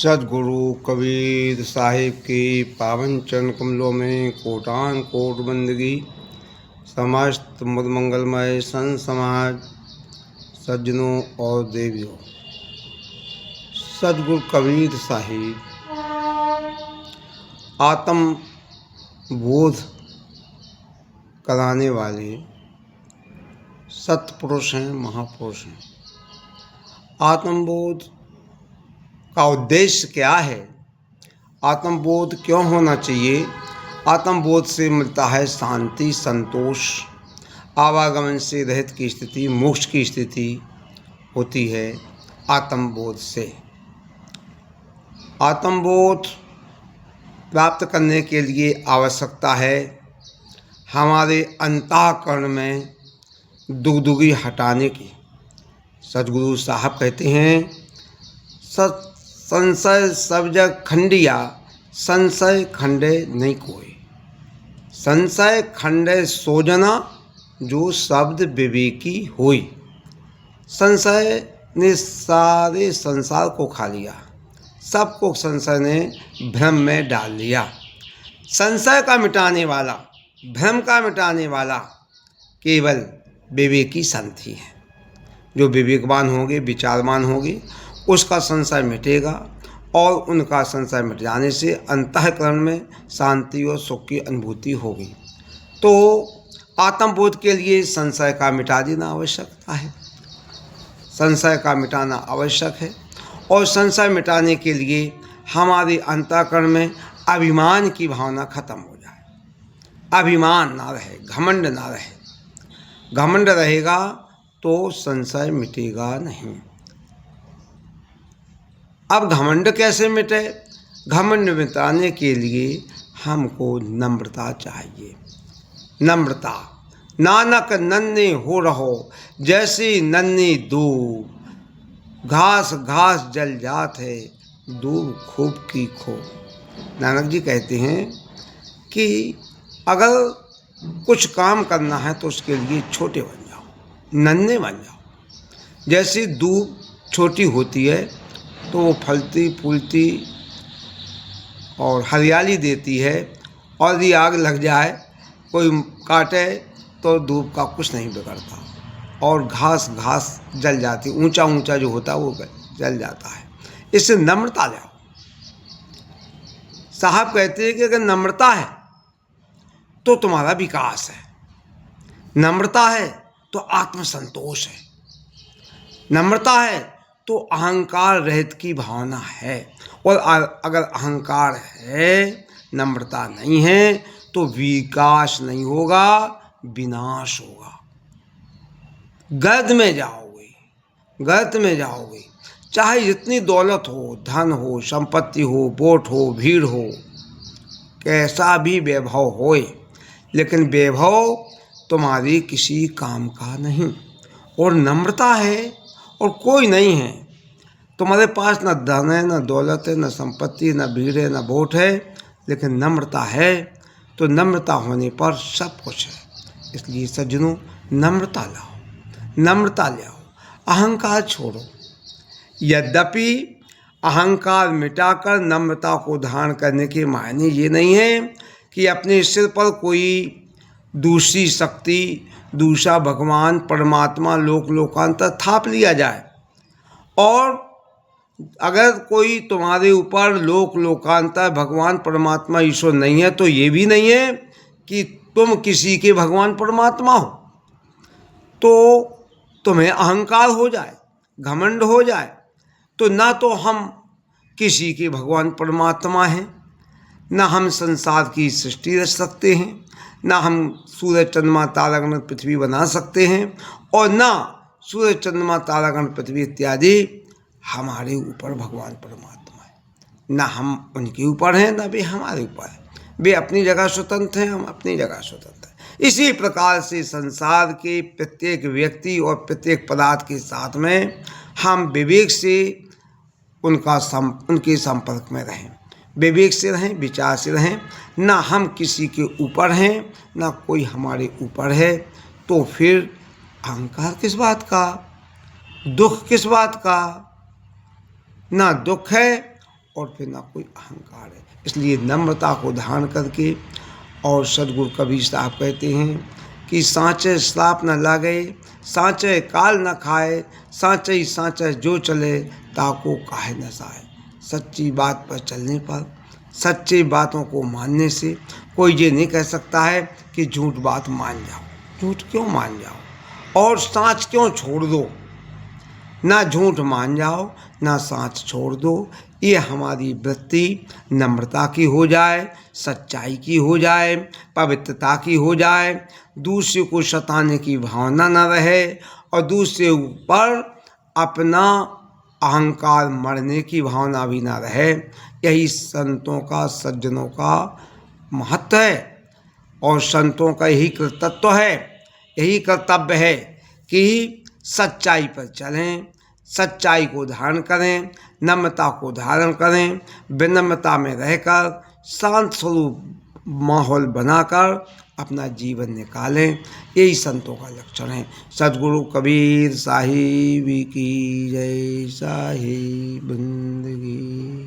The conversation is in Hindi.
सद्गुरु कबीर साहिब की पावन चरण कमलों में कोटान कोट बंदगी। समस्त मुद मंगलमय संत समाज, सज्जनों और देवियों, सद्गुरु कबीर साहिब आत्म बोध कराने वाले सत्पुरुष हैं, महापुरुष हैं। आत्मबोध का उद्देश्य क्या है? आत्मबोध क्यों होना चाहिए? आत्मबोध से मिलता है शांति, संतोष, आवागमन से रहित की स्थिति, मोक्ष की स्थिति होती है आत्मबोध से। आत्मबोध प्राप्त करने के लिए आवश्यकता है हमारे अंतःकरण में दुगदुगी हटाने की। सद्गुरु साहब कहते हैं, संशय सब जग खंडिया, संशय खंडे नहीं कोई। संशय खंडे सोजना, जो शब्द विवेकी होई। संशय ने सारे संसार को खा लिया, सबको संशय ने भ्रम में डाल लिया। संशय का मिटाने वाला, भ्रम का मिटाने वाला केवल विवेकी संत ही है। जो विवेकवान होंगे, विचारवान होंगे, उसका संशय मिटेगा और उनका संशय मिट जाने से अंतःकरण में शांति और सुख की अनुभूति होगी। तो आत्मबोध के लिए संशय का मिटा देना आवश्यकता है, संशय का मिटाना आवश्यक है। और संशय मिटाने के लिए हमारे अंतःकरण में अभिमान की भावना खत्म हो जाए। अभिमान ना रहे, घमंड ना रहे। घमंड रहेगा तो संशय मिटेगा नहीं। अब घमंड कैसे मिटे? घमंड मिटाने के लिए हमको नम्रता चाहिए। नम्रता। नानक नन्हे हो रहो, जैसी नन्ही दूब, घास घास जल जात है, दूब खूब की खो। नानक जी कहते हैं कि अगर कुछ काम करना है तो उसके लिए छोटे बन जाओ, नन्हे बन जाओ। जैसी दूब छोटी होती है तो वो फलती फूलती और हरियाली देती है, और यदि आग लग जाए, कोई काटे, तो धूप का कुछ नहीं बिगड़ता और घास घास जल जाती, ऊंचा ऊंचा जो होता है वो जल जाता है। इससे नम्रता लाओ। साहब कहते हैं कि अगर नम्रता है तो तुम्हारा विकास है, नम्रता है तो आत्मसंतोष है, नम्रता है तो अहंकार रहित की भावना है। और अगर अहंकार है, नम्रता नहीं है, तो विकास नहीं होगा, विनाश होगा। गर्त में जाओगे, गर्त में जाओगे। चाहे जितनी दौलत हो, धन हो, संपत्ति हो, वोट हो, भीड़ हो, कैसा भी वैभव होए, लेकिन वैभव तुम्हारी किसी काम का नहीं। और नम्रता है और कोई नहीं है, तुम्हारे पास न धन है, न दौलत है, न संपत्ति, न भीड़ है, न वोट है, लेकिन नम्रता है, तो नम्रता होने पर सब कुछ है। इसलिए सज्जनों, नम्रता लाओ, नम्रता लाओ, अहंकार छोड़ो। यद्यपि अहंकार मिटाकर नम्रता को धारण करने के मायने ये नहीं है कि अपने सिर पर कोई दूसरी शक्ति, दूसरा भगवान, परमात्मा, लोक लोकांतर थाप लिया जाए। और अगर कोई तुम्हारे ऊपर लोक लोकांतर, भगवान, परमात्मा, ईश्वर नहीं है, तो ये भी नहीं है कि तुम किसी के भगवान परमात्मा हो। तो तुम्हें अहंकार हो जाए, घमंड हो जाए, तो ना तो हम किसी के भगवान परमात्मा हैं, ना हम संसार की सृष्टि रच सकते हैं, ना हम सूरज चंद्रमा तारागण पृथ्वी बना सकते हैं, और ना सूरज चंद्रमा तारागण पृथ्वी इत्यादि हमारे ऊपर भगवान परमात्मा है। ना हम उनके ऊपर हैं, ना वे हमारे ऊपर हैं। वे अपनी जगह स्वतंत्र हैं, हम अपनी जगह स्वतंत्र हैं। इसी प्रकार से संसार के प्रत्येक व्यक्ति और प्रत्येक पदार्थ के साथ में हम विवेक से उनके संपर्क में रहें, विवेक से रहें, विचार से रहें। ना हम किसी के ऊपर हैं, ना कोई हमारे ऊपर है। तो फिर अहंकार किस बात का, दुख किस बात का? ना दुख है और फिर ना कोई अहंकार है। इसलिए नम्रता को धारण करके, और सदगुरु कबीर साहब कहते हैं कि सांचे श्राप न लागे, सांचे काल न खाए, सांचे ही सांचे जो चले, ताको काहे न जाए। सच्ची बात पर चलने पर, सच्ची बातों को मानने से कोई ये नहीं कह सकता है कि झूठ बात मान जाओ। झूठ क्यों मान जाओ और सांच क्यों छोड़ दो? ना झूठ मान जाओ ना सांच छोड़ दो। ये हमारी वृत्ति नम्रता की हो जाए, सच्चाई की हो जाए, पवित्रता की हो जाए, दूसरे को सताने की भावना न रहे और दूसरे ऊपर अपना अहंकार मरने की भावना भी ना रहे। यही संतों का, सज्जनों का महत्व है और संतों का यही कर्तव्य है, यही कर्तव्य है कि सच्चाई पर चलें, सच्चाई को धारण करें, नम्रता को धारण करें, विनम्रता में रहकर शांत स्वरूप माहौल बनाकर अपना जीवन निकालें। यही संतों का लक्षण है। सद्गुरु कबीर साहिब की जय। साहिब बंदगी।